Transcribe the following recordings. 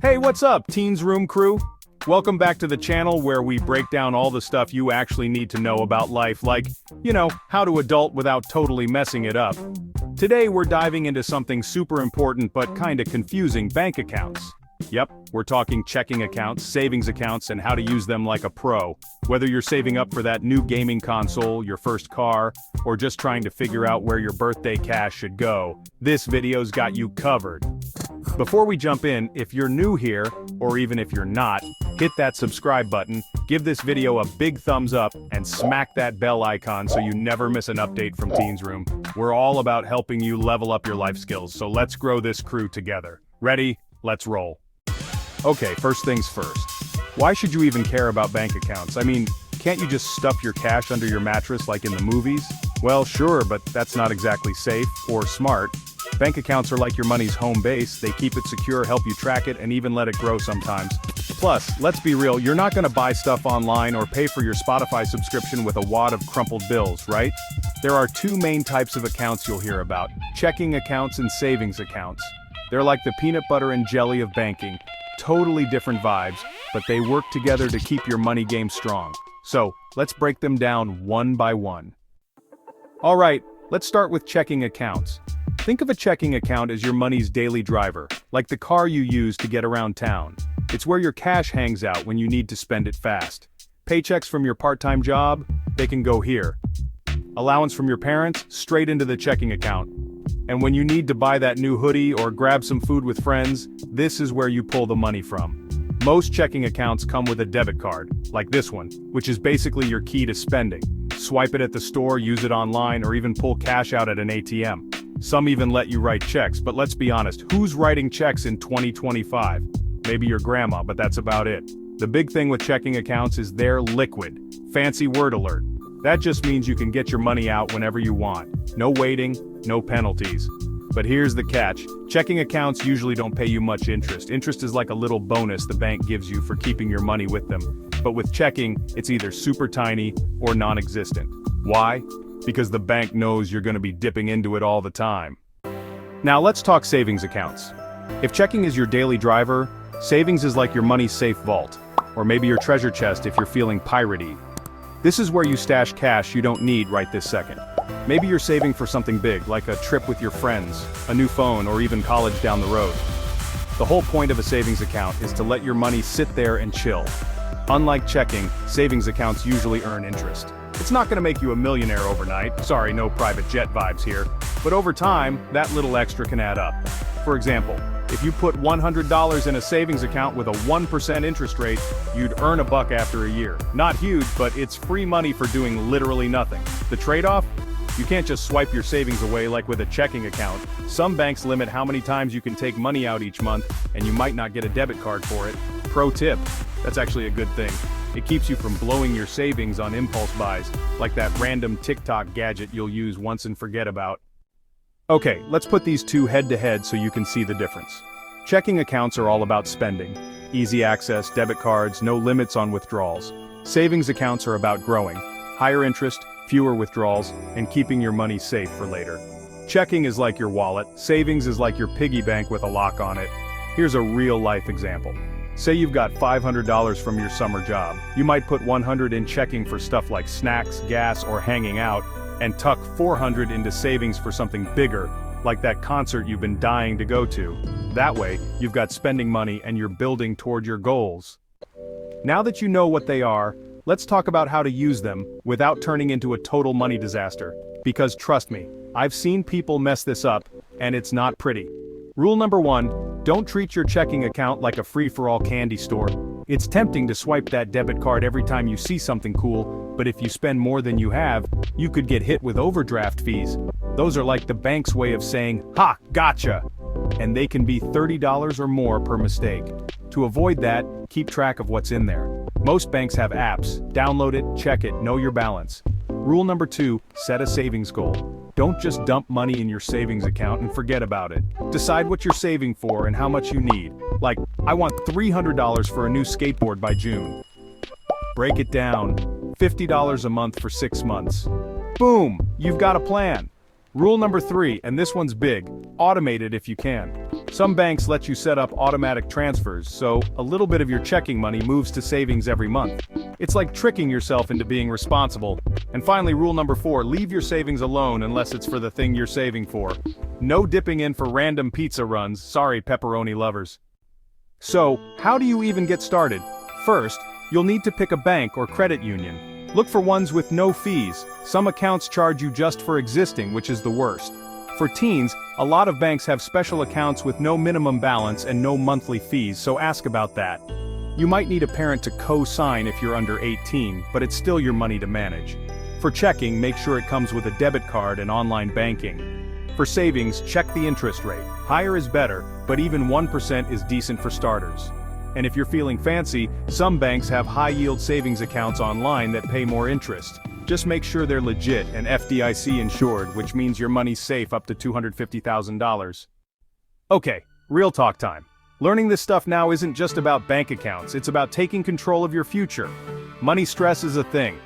Hey, what's up, Teens Room crew? Welcome back to the channel where we break down all the stuff you actually need to know about life, like, how to adult without totally messing it up. Today we're diving into something super important but kinda confusing: bank accounts. Yep, we're talking checking accounts, savings accounts, and how to use them like a pro. Whether you're saving up for that new gaming console, your first car, or just trying to figure out where your birthday cash should go, this video's got you covered. Before we jump in, if you're new here, or even if you're not, hit that subscribe button, give this video a big thumbs up, and smack that bell icon so you never miss an update from Teens Room. We're all about helping you level up your life skills, so let's grow this crew together. Ready? Let's roll. Okay, first things first. Why should you even care about bank accounts? I mean, can't you just stuff your cash under your mattress like in the movies? Well, sure, but that's not exactly safe or smart. Bank accounts are like your money's home base. They keep it secure, help you track it, and even let it grow sometimes. Plus, let's be real, you're not gonna buy stuff online or pay for your Spotify subscription with a wad of crumpled bills, right? There are two main types of accounts you'll hear about: checking accounts and savings accounts. They're like the peanut butter and jelly of banking. Totally different vibes, but they work together to keep your money game strong. So, let's break them down one by one. Alright, let's start with checking accounts. Think of a checking account as your money's daily driver, like the car you use to get around town. It's where your cash hangs out when you need to spend it fast. Paychecks from your part-time job? They can go here. Allowance from your parents? Straight into the checking account. And when you need to buy that new hoodie or grab some food with friends, this is where you pull the money from. Most checking accounts come with a debit card, like this one, which is basically your key to spending. Swipe it at the store, use it online, or even pull cash out at an ATM. Some even let you write checks, but let's be honest, who's writing checks in 2025? Maybe your grandma, but that's about it. The big thing with checking accounts is they're liquid. Fancy word alert. That just means you can get your money out whenever you want. No waiting, no penalties. But here's the catch: checking accounts usually don't pay you much interest. Interest is like a little bonus the bank gives you for keeping your money with them. But with checking, it's either super tiny or non-existent. Why? Because the bank knows you're going to be dipping into it all the time. Now let's talk savings accounts. If checking is your daily driver, savings is like your money's safe vault, or maybe your treasure chest if you're feeling piratey. This is where you stash cash you don't need right this second. Maybe you're saving for something big, like a trip with your friends, a new phone, or even college down the road. The whole point of a savings account is to let your money sit there and chill. Unlike checking, savings accounts usually earn interest. It's not going to make you a millionaire overnight, sorry, no private jet vibes here, but over time, that little extra can add up. For example, if you put $100 in a savings account with a 1% interest rate, you'd earn $1 after a year. Not huge, but it's free money for doing literally nothing. The trade-off? You can't just swipe your savings away like with a checking account. Some banks limit how many times you can take money out each month, and you might not get a debit card for it. Pro tip: that's actually a good thing. It keeps you from blowing your savings on impulse buys, like that random TikTok gadget you'll use once and forget about. Okay, let's put these two head to head so you can see the difference. Checking accounts are all about spending. Easy access, debit cards, no limits on withdrawals. Savings accounts are about growing. Higher interest, fewer withdrawals, and keeping your money safe for later. Checking is like your wallet, savings is like your piggy bank with a lock on it. Here's a real-life example. Say you've got $500 from your summer job. You might put $100 in checking for stuff like snacks, gas, or hanging out, and tuck $400 into savings for something bigger, like that concert you've been dying to go to. That way, you've got spending money and you're building toward your goals. Now that you know what they are, let's talk about how to use them without turning into a total money disaster. Because trust me, I've seen people mess this up, and it's not pretty. Rule number 1, don't treat your checking account like a free-for-all candy store. It's tempting to swipe that debit card every time you see something cool, but if you spend more than you have, you could get hit with overdraft fees. Those are like the bank's way of saying, "Ha, gotcha!" And they can be $30 or more per mistake. To avoid that, keep track of what's in there. Most banks have apps. Download it, check it, know your balance. Rule number 2, set a savings goal. Don't just dump money in your savings account and forget about it. Decide what you're saving for and how much you need. Like, I want $300 for a new skateboard by June. Break it down. $50 a month for 6 months. Boom! You've got a plan. Rule number 3, and this one's big: automate it if you can. Some banks let you set up automatic transfers, so a little bit of your checking money moves to savings every month. It's like tricking yourself into being responsible. And finally, rule number 4, leave your savings alone unless it's for the thing you're saving for. No dipping in for random pizza runs, sorry pepperoni lovers. So, how do you even get started? First, you'll need to pick a bank or credit union. Look for ones with no fees. Some accounts charge you just for existing, which is the worst. For teens, a lot of banks have special accounts with no minimum balance and no monthly fees, so ask about that. You might need a parent to co-sign if you're under 18, but it's still your money to manage. For checking, make sure it comes with a debit card and online banking. For savings, check the interest rate. Higher is better, but even 1% is decent for starters. And if you're feeling fancy, some banks have high-yield savings accounts online that pay more interest. Just make sure they're legit and FDIC insured, which means your money's safe up to $250,000. Okay, real talk time. Learning this stuff now isn't just about bank accounts, it's about taking control of your future. Money stress is a thing,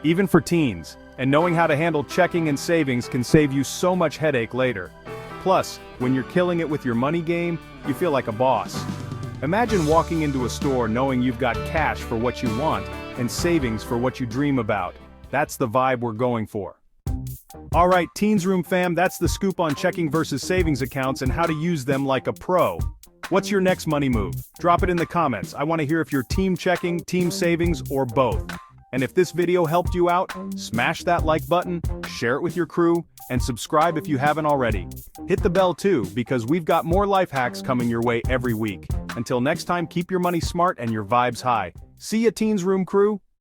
even for teens, and knowing how to handle checking and savings can save you so much headache later. Plus, when you're killing it with your money game, you feel like a boss. Imagine walking into a store knowing you've got cash for what you want and savings for what you dream about. That's the vibe we're going for. Alright, Teens Room fam, that's the scoop on checking versus savings accounts and how to use them like a pro. What's your next money move? Drop it in the comments. I want to hear if you're team checking, team savings, or both. And if this video helped you out, smash that like button, share it with your crew, and subscribe if you haven't already. Hit the bell too, because we've got more life hacks coming your way every week. Until next time, keep your money smart and your vibes high. See ya, Teens Room crew!